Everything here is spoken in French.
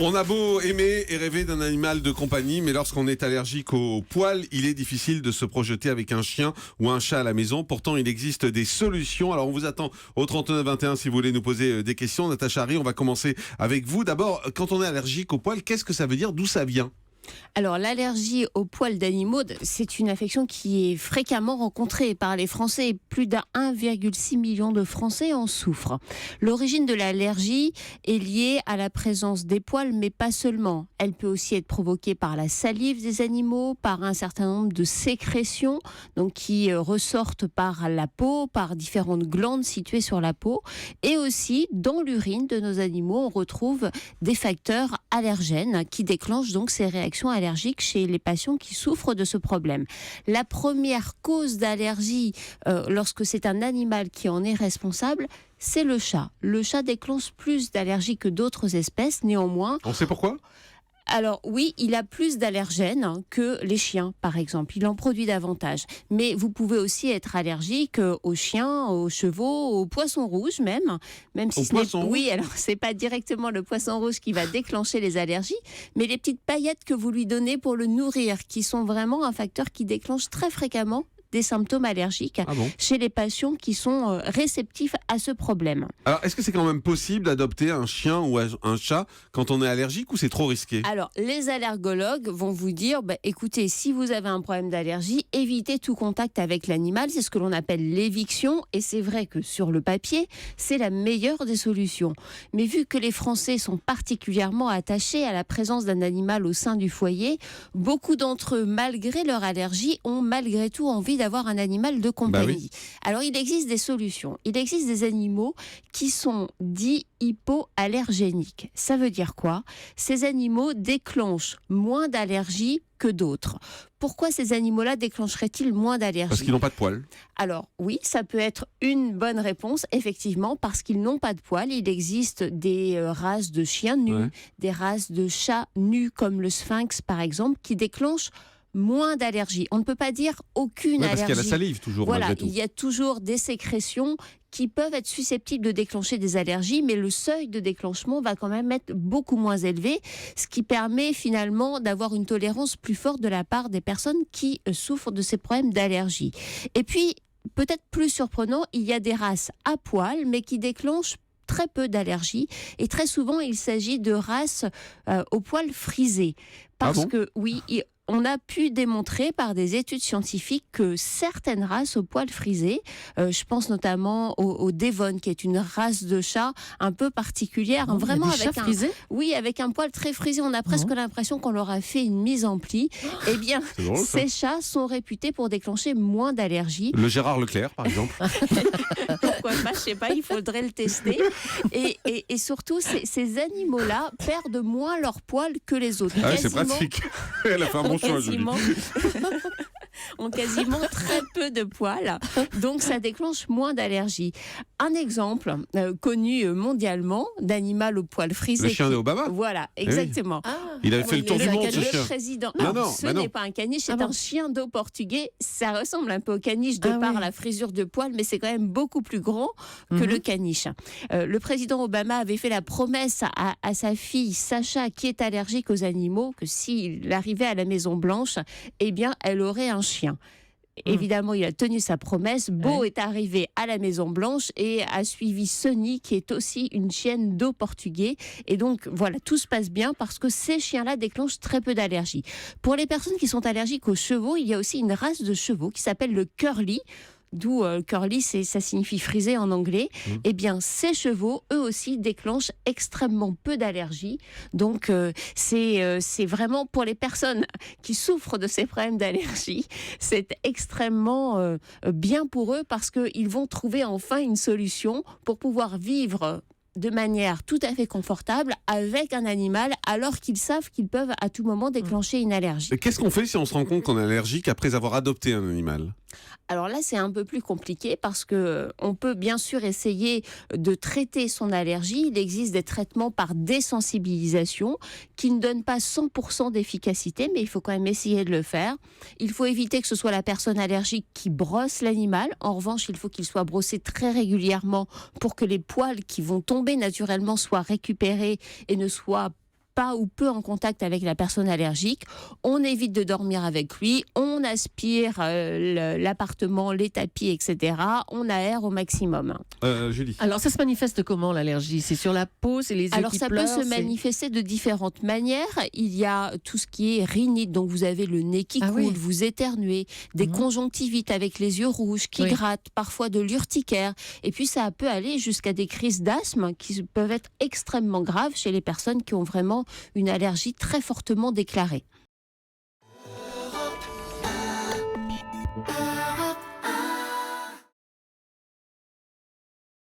On a beau aimer et rêver d'un animal de compagnie, mais lorsqu'on est allergique aux poils, il est difficile de se projeter avec un chien ou un chat à la maison. Pourtant, il existe des solutions. Alors, on vous attend au 3921 si vous voulez nous poser des questions. Natacha Harry, on va commencer avec vous. D'abord, quand on est allergique aux poils, qu'est-ce que ça veut dire? D'où ça vient? Alors, l'allergie aux poils d'animaux, c'est une affection qui est fréquemment rencontrée par les Français. Plus d'1,6 million de Français en souffrent. L'origine de l'allergie est liée à la présence des poils, mais pas seulement. Elle peut aussi être provoquée par la salive des animaux, par un certain nombre de sécrétions donc qui ressortent par la peau, par différentes glandes situées sur la peau. Et aussi, dans l'urine de nos animaux, on retrouve des facteurs allergènes qui déclenchent donc ces réactions allergiques chez les patients qui souffrent de ce problème. La première cause d'allergie, lorsque c'est un animal qui en est responsable, c'est le chat. Le chat déclenche plus d'allergies que d'autres espèces, néanmoins. On sait pourquoi? Alors oui, il a plus d'allergènes que les chiens, par exemple. Il en produit davantage. Mais vous pouvez aussi être allergique aux chiens, aux chevaux, aux poissons rouges même si oui, alors c'est pas directement le poisson rouge qui va déclencher les allergies, mais les petites paillettes que vous lui donnez pour le nourrir, qui sont vraiment un facteur qui déclenche très fréquemment des symptômes allergiques chez les patients qui sont réceptifs à ce problème. Alors, est-ce que c'est quand même possible d'adopter un chien ou un chat quand on est allergique ou c'est trop risqué? Alors, les allergologues vont vous dire, écoutez, si vous avez un problème d'allergie, évitez tout contact avec l'animal. C'est ce que l'on appelle l'éviction. Et c'est vrai que sur le papier, c'est la meilleure des solutions. Mais vu que les Français sont particulièrement attachés à la présence d'un animal au sein du foyer, beaucoup d'entre eux, malgré leur allergie, ont malgré tout envie d'avoir un animal de compagnie. Alors, il existe des solutions. Il existe des animaux qui sont dits hypoallergéniques. Ça veut dire quoi? Ces animaux déclenchent moins d'allergies que d'autres. Pourquoi ces animaux-là déclencheraient-ils moins d'allergies? Parce qu'ils n'ont pas de poils. Alors oui, ça peut être une bonne réponse, effectivement, parce qu'ils n'ont pas de poils. Il existe des races de chiens nus, des races de chats nus, comme le sphinx par exemple, qui déclenchent moins d'allergies. On ne peut pas dire aucune allergie. Parce qu'il y a la salive toujours. Voilà, il y a toujours des sécrétions qui peuvent être susceptibles de déclencher des allergies, mais le seuil de déclenchement va quand même être beaucoup moins élevé, ce qui permet finalement d'avoir une tolérance plus forte de la part des personnes qui souffrent de ces problèmes d'allergie. Et puis, peut-être plus surprenant, il y a des races à poils, mais qui déclenchent très peu d'allergies, et très souvent il s'agit de races aux poils frisés. Parce que oui, on a pu démontrer par des études scientifiques que certaines races aux poils frisés, je pense notamment au Devon, qui est une race de chat un peu particulière, vraiment avec un poil très frisé. On a presque l'impression qu'on leur a fait une mise en pli. Eh bien, ces chats sont réputés pour déclencher moins d'allergies. Le Gérard Leclerc, par exemple. Pourquoi pas, je sais pas, il faudrait le tester. Et surtout, ces animaux-là perdent moins leurs poils que les autres. C'est pratique. Elle a fait un bon choix, Julie. Ont quasiment très peu de poils, donc ça déclenche moins d'allergies. Un exemple connu mondialement d'animal aux poils frisés. Le chien d'Obama. Voilà, exactement. Il avait fait le tour du monde, ce chien. Président. Non, ce n'est pas un caniche, c'est un chien d'eau portugais. Ça ressemble un peu au caniche de par la frisure de poils, mais c'est quand même beaucoup plus grand que le caniche. Le président Obama avait fait la promesse à sa fille Sacha, qui est allergique aux animaux, que s'il arrivait à la Maison Blanche, eh bien, elle aurait un chien. Évidemment, il a tenu sa promesse. Beau est arrivé à la Maison Blanche et a suivi Sonny, qui est aussi une chienne d'eau portugais. Et donc, voilà, tout se passe bien parce que ces chiens-là déclenchent très peu d'allergies. Pour les personnes qui sont allergiques aux chevaux, il y a aussi une race de chevaux qui s'appelle le curly. D'où curly, ça signifie frisé en anglais. Eh bien, ces chevaux, eux aussi, déclenchent extrêmement peu d'allergies. Donc, c'est vraiment pour les personnes qui souffrent de ces problèmes d'allergie, c'est extrêmement bien pour eux parce qu'ils vont trouver enfin une solution pour pouvoir vivre de manière tout à fait confortable avec un animal, alors qu'ils savent qu'ils peuvent à tout moment déclencher une allergie. Qu'est-ce qu'on fait si on se rend compte qu'on est allergique après avoir adopté un animal ? Alors là, c'est un peu plus compliqué parce que on peut bien sûr essayer de traiter son allergie. Il existe des traitements par désensibilisation qui ne donnent pas 100% d'efficacité, mais il faut quand même essayer de le faire. Il faut éviter que ce soit la personne allergique qui brosse l'animal. En revanche, il faut qu'il soit brossé très régulièrement pour que les poils qui vont tomber naturellement soient récupérés et ne soient pas ou peu en contact avec la personne allergique. On évite de dormir avec lui, on aspire l'appartement, les tapis, etc. On aère au maximum. Julie. Alors ça se manifeste comment l'allergie? C'est sur la peau, c'est les yeux Alors qui ça pleurent, peut se manifester de différentes manières. Il y a tout ce qui est rhinite, donc vous avez le nez qui coule, vous éternuez, des conjonctivites avec les yeux rouges qui grattent, parfois de l'urticaire. Et puis ça peut aller jusqu'à des crises d'asthme qui peuvent être extrêmement graves chez les personnes qui ont vraiment une allergie très fortement déclarée.